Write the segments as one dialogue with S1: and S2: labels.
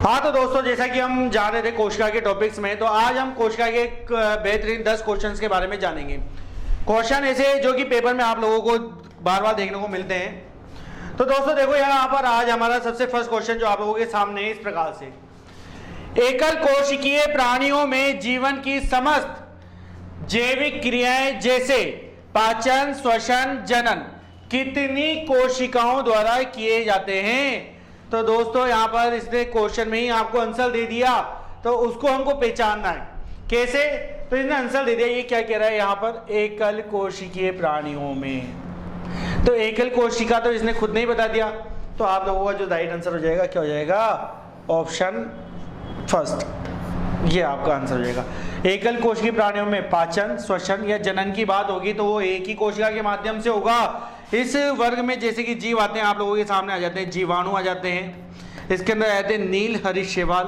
S1: हाँ तो दोस्तों, जैसा कि हम जान रहे थे कोशिका के टॉपिक्स में, तो आज हम कोशिका के एक बेहतरीन 10 क्वेश्चंस के बारे में जानेंगे। क्वेश्चन ऐसे जो कि पेपर में आप लोगों को बार बार देखने को मिलते हैं। तो दोस्तों देखो यहाँ पर आज हमारा सबसे फर्स्ट क्वेश्चन जो आप लोगों के सामने है इस प्रकार से, एकल कोशिकीय प्राणियों में जीवन की समस्त जैविक क्रियाएं जैसे पाचन, श्वसन, जनन कितनी कोशिकाओं द्वारा किए जाते हैं। तो दोस्तों यहाँ पर इसने क्वेश्चन में ही आपको आंसर दे दिया, तो उसको हमको पहचानना है कैसे। तो इसने आंसर दे दिया, ये क्या कह रहा है यहाँ पर, एकल कोशिकीय प्राणियों में। तो एकल कोशिका तो इसने खुद नहीं बता दिया, तो आप लोगों का जो राइट आंसर हो जाएगा क्या हो जाएगा, ऑप्शन फर्स्ट, ये आपका आंसर हो जाएगा। एकल कोशिकीय प्राणियों में पाचन, श्वसन या जनन की बात होगी तो वो एक ही कोशिका के माध्यम से होगा। इस वर्ग में जैसे कि जीव आते हैं, आप लोगों के सामने आ जाते हैं, जीवाणु आ जाते हैं, इसके अंदर आते हैं नील हरित शैवाल।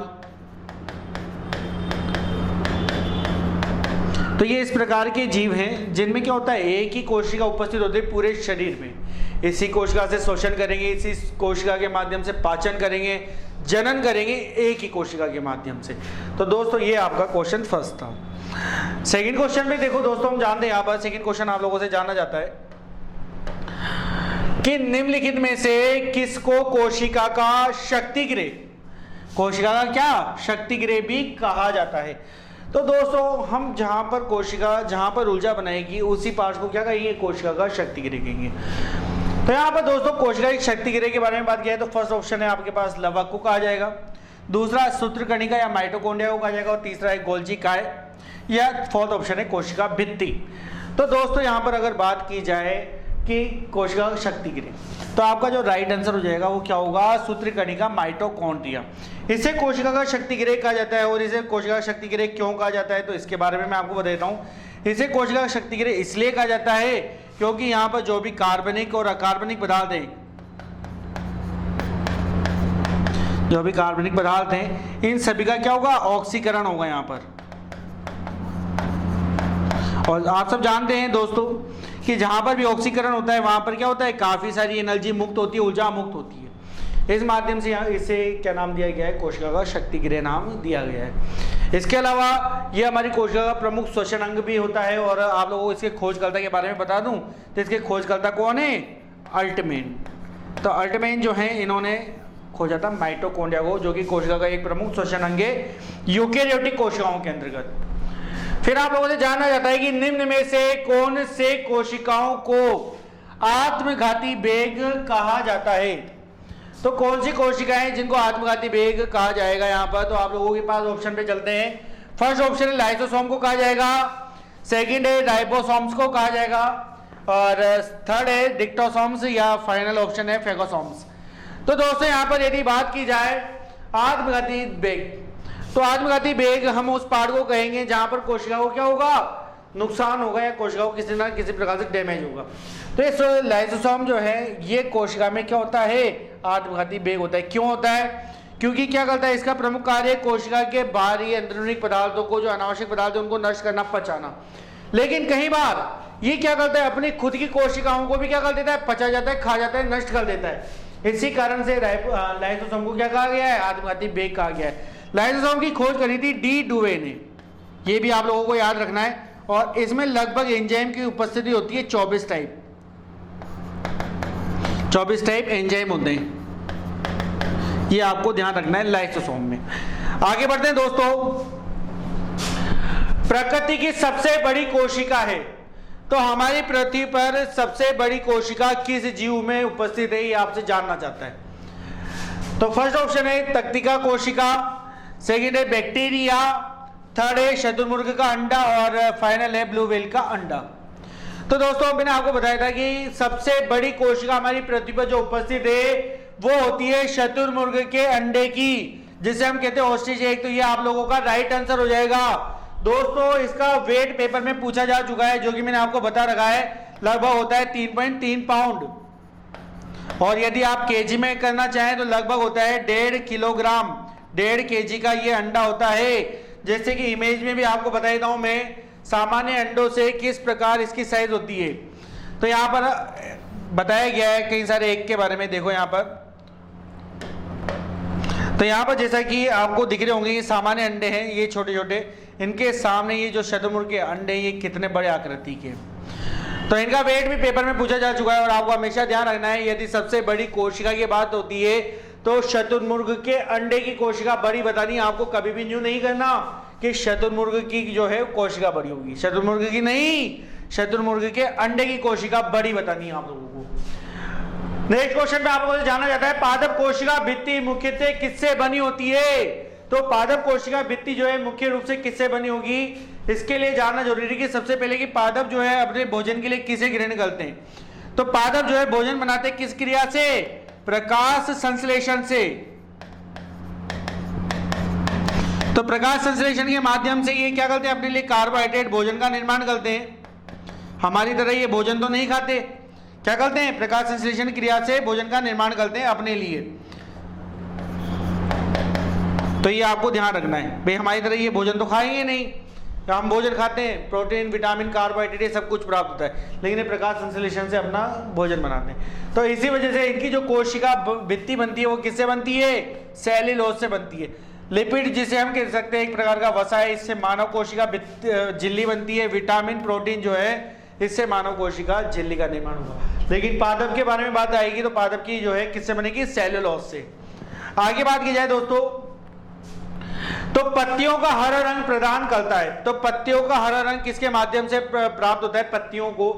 S1: तो ये इस प्रकार के जीव हैं जिनमें क्या होता है, एक ही कोशिका उपस्थित होती है पूरे शरीर में। इसी कोशिका से श्वसन करेंगे, इसी कोशिका के माध्यम से पाचन करेंगे, जनन करेंगे एक ही कोशिका के माध्यम से। तो दोस्तों ये आपका क्वेश्चन फर्स्ट था। सेकंड क्वेश्चन में देखो दोस्तों, हम जानते हैं यहाँ पर सेकंड क्वेश्चन आप लोगों से जाना जाता है कि निम्नलिखित में से किसको कोशिका का शक्तिगृह, कोशिका का क्या शक्तिगृह भी कहा जाता है। तो दोस्तों हम जहां पर कोशिका जहां पर ऊर्जा बनाएगी उसी पार्ट को क्या कहेंगे, कोशिका का शक्तिगृह कहेंगे। तो यहाँ पर दोस्तों कोशिका की शक्तिगृह के बारे में बात किया है तो फर्स्ट ऑप्शन है आपके पास लवक को कहा जाएगा, दूसरा सूत्रकणिका या माइटोकॉन्ड्रिया को कहा जाएगा, और तीसरा है गोल्जी काय, या फोर्थ ऑप्शन है कोशिका भित्ति। तो दोस्तों यहाँ पर अगर बात की जाए कि कोशिका का शक्तिगृह, तो आपका जो राइट आंसर हो जाएगा वो क्या होगा, सूत्रकणिका माइटोकॉन्ड्रिया। इसे कोशिका का शक्तिगृह कहा जाता है। और इसे कोशिका का शक्तिगृह क्यों कहा जाता है तो इसके बारे में मैं आपको बता देता हूँ। इसे कोशिका का शक्तिगृह इसलिए कहा जाता है क्योंकि यहाँ पर जो भी कार्बनिक और अकार्बनिक पदार्थ हैं, जो भी कार्बनिक पदार्थ हैं, इन सभी का क्या होगा, ऑक्सीकरण होगा यहाँ पर। और आप सब जानते हैं दोस्तों कि जहां पर भी ऑक्सीकरण होता है वहां पर क्या होता है, काफी सारी एनर्जी मुक्त होती है, ऊर्जा मुक्त होती है। इस माध्यम से यहाँ इसे क्या नाम दिया गया है, कोशिका का शक्तिगृह नाम दिया गया है। इसके अलावा ये हमारी कोशिका का प्रमुख श्वसन अंग भी होता है। और आप लोगों को इसके खोजकर्ता के बारे में बता दूं तो इसके खोजकर्ता कौन है, अल्टमैन। तो अल्टमैन जो है इन्होंने खोजा था माइटोकॉन्ड्रिया को, जो कि कोशिका का एक प्रमुख श्वसन अंग है यूकेरियोटिक कोशिकाओं के अंतर्गत। फिर आप लोगों से जानना जाता है कि निम्न में से कौन से कोशिकाओं को आत्मघाती वेग कहा जाता है। तो कौन सी कोशिकाएं जिनको आत्मघाती वेग कहा जाएगा यहाँ पर, तो आप लोगों के पास ऑप्शन पे चलते हैं। फर्स्ट ऑप्शन है लाइसोसोम को कहा जाएगा, सेकंड है राइबोसोम्स को कहा जाएगा, और थर्ड है डिक्टोसोम्स, या फाइनल ऑप्शन है फेगोसोम्स। तो दोस्तों यहाँ पर यदि बात की जाए आत्मघाती वेग, तो आत्मघाती वेग हम उस पार्ट को कहेंगे जहां पर कोशिका को क्या होगा, नुकसान होगा या कोशिका को किसी न किसी प्रकार से डैमेज होगा। तो इस लाइसोसोम जो है ये कोशिका में क्या होता है, आत्मघाती वेग होता है। क्यों होता है, क्योंकि क्या करता है, इसका प्रमुख कार्य कोशिका के बाहरी अंदरूनी पदार्थों को, जो अनावश्यक पदार्थ है उनको नष्ट करना, पचाना। लेकिन कई बार ये क्या करता है, अपनी खुद की कोशिकाओं को भी क्या कर देता है, पचा जाता है, खा जाता है, नष्ट कर देता है। इसी कारण से लाइसोसोम को क्या कहा गया है, आत्मघाती वेग कहा गया है। लाइसोसोम की खोज करी थी डी डुवे ने, ये भी आप लोगों को याद रखना है। और इसमें लगभग एंजाइम की उपस्थिति होती है 24 टाइप, 24 टाइप एंजाइम होते हैं, ये आपको ध्यान रखना है लाइसोसोम में। आगे बढ़ते हैं दोस्तों, प्रकृति की सबसे बड़ी कोशिका है, तो हमारी पृथ्वी पर सबसे बड़ी कोशिका किस जीव में उपस्थित है, ये आपसे जानना चाहता है। तो फर्स्ट ऑप्शन है तक्तिका कोशिका, सेकेंड है बैक्टीरिया, थर्ड है शतुरमुर्ग का अंडा, और फाइनल है ब्लू व्हेल का अंडा। तो दोस्तों मैंने आपको बताया था कि सबसे बड़ी कोशिका हमारी पृथ्वी पर जो उपस्थित है वो होती है शतुरमुर्ग के अंडे की, जिसे हम कहते हैं ऑस्ट्रिच एग। तो ये आप लोगों का राइट आंसर हो जाएगा। दोस्तों इसका वेट पेपर में पूछा जा चुका है, जो कि मैंने आपको बता रखा है, लगभग होता है 3.3 पाउंड, और यदि आप केजी में करना चाहें तो लगभग होता है 1.5 किलोग्राम, 1.5 केजी का ये अंडा होता है। जैसे कि इमेज में भी आपको बता देता हूं मैं, सामान्य अंडों से किस प्रकार इसकी साइज होती है। तो यहाँ पर बताया गया है कई सारे एग के बारे में। देखो यहाँ पर तो यहाँ पर जैसा कि आपको दिख रहे होंगे ये सामान्य अंडे हैं, ये छोटे छोटे, इनके सामने ये जो शतुरमुर्ग के अंडे ये कितने बड़े आकृति के। तो इनका वेट भी पेपर में पूछा जा चुका है और आपको हमेशा ध्यान रखना है यदि सबसे बड़ी कोशिका की बात होती है तो शतुरमुर्ग के अंडे की कोशिका बड़ी बतानी। आपको कभी भी न्यू नहीं करना कि शतुरमुर्ग की जो है कोशिका बड़ी होगी, शतुरमुर्ग की नहीं, शतुरमुर्ग के अंडे की कोशिका बड़ी बतानी है आप लोगों को। नेक्स्ट क्वेश्चन में आप लोगों से जाना जाता है पादप कोशिका भित्ति मुख्यतः किससे बनी होती है। तो पादप कोशिका भित्ति जो है मुख्य रूप से किससे बनी होगी, इसके लिए जानना जरूरी है कि सबसे पहले कि पादप जो है अपने भोजन के लिए किसे ग्रहण करते हैं। तो पादप जो है भोजन बनाते हैं किस क्रिया से, प्रकाश संश्लेषण से। तो प्रकाश संश्लेषण के माध्यम से ये क्या करते हैं, अपने लिए कार्बोहाइड्रेट भोजन का निर्माण करते हैं। हमारी तरह ये भोजन तो नहीं खाते, क्या करते हैं, प्रकाश संश्लेषण क्रिया से भोजन का निर्माण करते हैं अपने लिए। तो ये आपको ध्यान रखना है, भाई हमारी तरह ये भोजन तो खाएंगे नहीं, तो हम भोजन खाते हैं, प्रोटीन विटामिन कार्बोहाइड्रेट ये सब कुछ प्राप्त होता है, लेकिन ये प्रकाश संश्लेषण से अपना भोजन बनाते हैं। तो इसी वजह से इनकी जो कोशिका भित्ति बनती है वो किससे बनती है, सेल्यूलोज से बनती है। लिपिड जिसे हम कह सकते हैं एक प्रकार का वसा है, इससे मानव कोशिका झिल्ली बनती है। विटामिन प्रोटीन जो है इससे मानव कोशिका झिल्ली का निर्माण होगा। लेकिन पादप के बारे में बात आएगी तो पादप की जो है किससे बनेगी, सेल्यूलोज से। आगे बात की जाए दोस्तों तो पत्तियों का हरा रंग प्रदान करता है। तो पत्तियों का हरा रंग किसके माध्यम से प्राप्त होता है, पत्तियों को।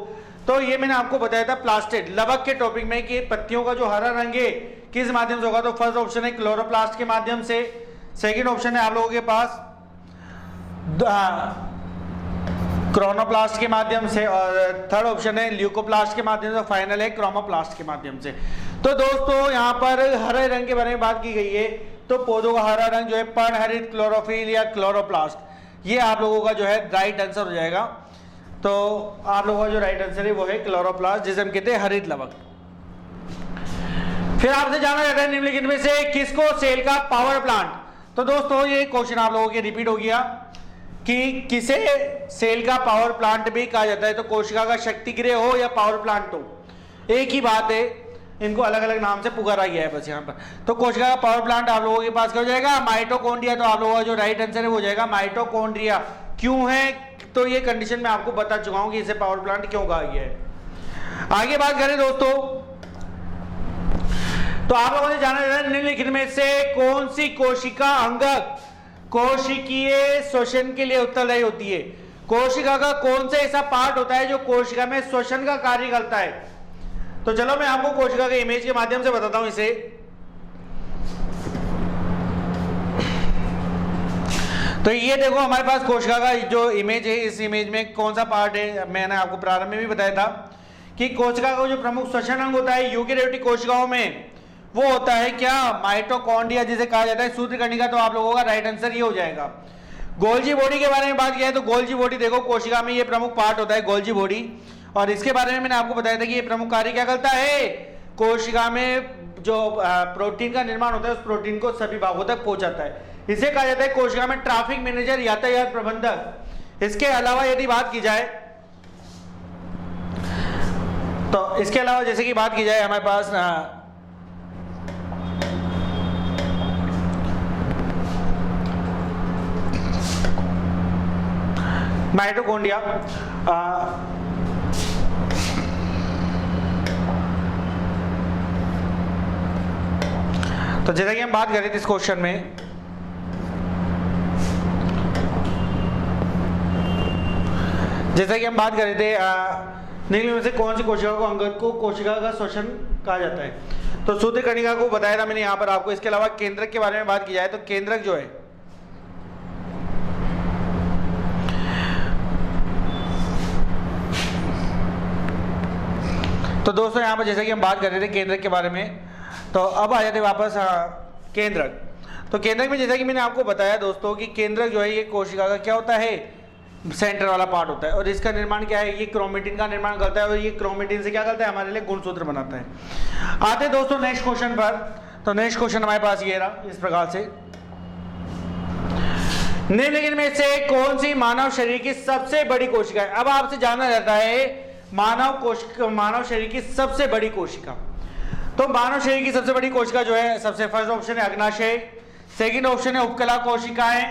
S1: तो ये मैंने आपको बताया था प्लास्टिड लवक के टॉपिक में कि पत्तियों का जो हरा रंग है किस माध्यम से होगा। तो फर्स्ट ऑप्शन है क्लोरोप्लास्ट के माध्यम से, सेकंड ऑप्शन है आप लोगों के पास क्रोनोप्लास्ट के माध्यम से, और थर्ड ऑप्शन है ल्यूकोप्लास्ट के माध्यम से, फाइनल है क्रोमोप्लास्ट के माध्यम से। तो दोस्तों यहाँ पर हरे रंग के बारे में बात की गई है। तो पौधों का हरा रंग जो है पर्णहरित क्लोरोफिल या क्लोरोप्लास्ट, ये आप लोगों का जो है राइट आंसर हो जाएगा। तो आप लोगों का जो राइट आंसर है वो है क्लोरोप्लास्ट, जिसे हम कहते हैं हरित लवक। फिर आपसे जाना जाता है निम्नलिखित में से किसको सेल का पावर प्लांट। तो दोस्तों ये क्वेश्चन आप लोगों के रिपीट हो गया कि किसे सेल का पावर प्लांट भी कहा जाता है। तो कोशिका का शक्ति गृह हो या पावर प्लांट हो, एक ही बात है, इनको अलग अलग नाम से पुकारा गया है बस यहाँ पर। तो कोशिका का पावर प्लांट आप लोगों के पास क्या हो जाएगा, माइटोकॉन्ड्रिया। तो आप लोगों का जो राइट आंसर है वो हो जाएगा माइटोकॉन्ड्रिया। क्यों है, तो ये कंडीशन मैं आपको बता चुका हूं कि इसे पावर प्लांट क्यों कहा गया है। आगे बात करें दोस्तों तो आप लोगों ने जाना है निम्नलिखित में से कौन सी कोशिका अंगक कोशिकीय श्वसन के लिए उत्तरदायी होती है। कोशिका का कौन सा ऐसा पार्ट होता है जो कोशिका में श्वसन का कार्य करता है। तो चलो मैं आपको कोशिका के इमेज के माध्यम से बताता हूं इसे। तो ये देखो हमारे पास कोशिका का जो इमेज है, इस इमेज में कौन सा पार्ट है, मैंने आपको प्रारंभ में भी बताया था कि कोशिका का जो प्रमुख श्वसन अंग होता है यूकेरियोटिक कोशिकाओं में वो होता है क्या, माइटोकॉन्ड्रिया जिसे कहा जाता है, सूत्रकर्णिका। तो आप लोगों का राइट आंसर ये हो जाएगा। गोल्जी बॉडी के बारे में बात किया है तो गोल्जी बॉडी देखो कोशिका में ये प्रमुख पार्ट होता है गोल्जी बॉडी, और इसके बारे में मैंने आपको बताया था कि ये प्रमुख कार्य क्या करता है, कोशिका में जो प्रोटीन का निर्माण होता है उस प्रोटीन को सभी भागों तक पहुंचाता है। इसे कहा जाता है कोशिका में ट्रैफिक मैनेजर, यातायात प्रबंधक। इसके अलावा यदि बात की जाए तो इसके अलावा जैसे कि बात की जाए हमारे पास माइटोकॉन्ड्रिया, तो जैसा कि हम बात कर रहे थे इस क्वेश्चन में, जैसा कि हम बात कर रहे थे निम्नलिखित में से कौन सी कोशिका को अंगक को कोशिका का श्वसन कहा जाता है। तो सूत्रकर्णिका को बताया था मैंने यहाँ पर आपको। इसके अलावा केंद्रक के बारे में बात की जाए तो केंद्रक जो है तो दोस्तों यहाँ पर जैसे कि हम बात कर रहे थे केंद्रक के बारे में, तो अब आ जाते वापस केंद्रक। तो केंद्रक में जैसा कि मैंने आपको बताया दोस्तों कि केंद्रक जो है ये कोशिका का क्या होता है, सेंटर वाला पार्ट होता है, और इसका निर्माण क्या है, ये क्रोमेटिन का निर्माण करता है, और ये क्रोमेटिन से क्या करता है, हमारे लिए गुणसूत्र बनाता है। आते दोस्तों नेक्स्ट क्वेश्चन पर। तो नेक्स्ट क्वेश्चन हमारे पास ये रहा इस प्रकार से, निम्नलिखित में से कौन सी मानव शरीर की सबसे बड़ी कोशिका है। अब आपसे जानना रहता है मानव शरीर की सबसे बड़ी कोशिका। तो मानव शरीर की सबसे बड़ी कोशिका जो है, सबसे फर्स्ट ऑप्शन है अग्नाशय, सेकंड ऑप्शन है उपकला कोशिकाएं,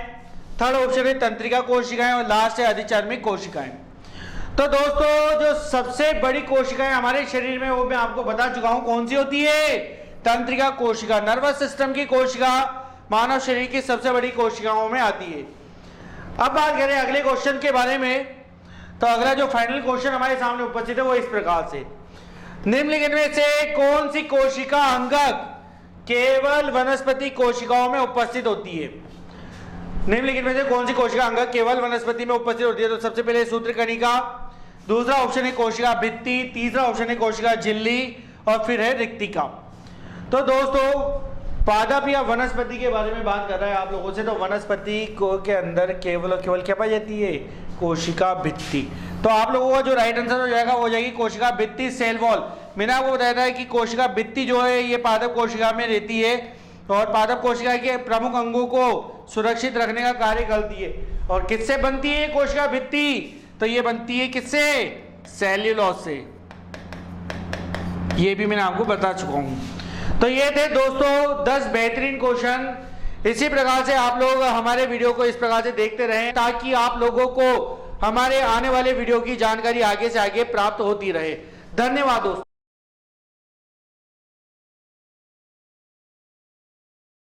S1: थर्ड ऑप्शन है तंत्रिका कोशिकाएं और लास्ट है अधिचर्मिक कोशिकाएं। तो दोस्तों जो सबसे बड़ी कोशिकाएं हमारे शरीर में वो मैं आपको बता चुका हूं कौन सी होती है, तंत्रिका कोशिका, नर्वस सिस्टम की कोशिका मानव शरीर की सबसे बड़ी कोशिकाओं में आती है। अब बात करें अगले क्वेश्चन के बारे में, तो अगला जो फाइनल क्वेश्चन हमारे सामने उपस्थित है वो इस प्रकार से, निम्नलिखित में से कौन सी कोशिका अंगक केवल वनस्पति कोशिकाओं में उपस्थित होती है? निम्नलिखित में से कौन सी कोशिका अंगक केवल वनस्पति में उपस्थित होती है? तो सबसे पहले सूत्रकणिका, दूसरा ऑप्शन है कोशिका भित्ति, तीसरा ऑप्शन है कोशिका झिल्ली और फिर है रिक्तिका। तो दोस्तों पादप या वनस्पति के बारे में बात कर रहा है आप लोगों से, तो वनस्पति को के अंदर केवल और केवल क्या पाई जाती है? कोशिका भित्ति। तो आप लोगों का जो राइट आंसर हो जाएगा वो हो जाएगी कोशिका भित्ति, सेल वॉल। मैंने आपको बताया था कि कोशिका भित्ति जो है ये पादप कोशिका में रहती है और पादप कोशिका के प्रमुख अंगों को सुरक्षित रखने का कार्य करती है। और किससे बनती है कोशिका भित्ति? तो ये बनती है किससे? सेल्यूलोज से। ये भी मैंने आपको बता चुका हूं। तो ये थे दोस्तों 10 बेहतरीन क्वेश्चन। इसी प्रकार से आप लोग हमारे वीडियो को इस प्रकार से देखते रहें ताकि आप लोगों को हमारे आने वाले वीडियो की जानकारी आगे से आगे प्राप्त होती रहे। धन्यवाद दोस्तों।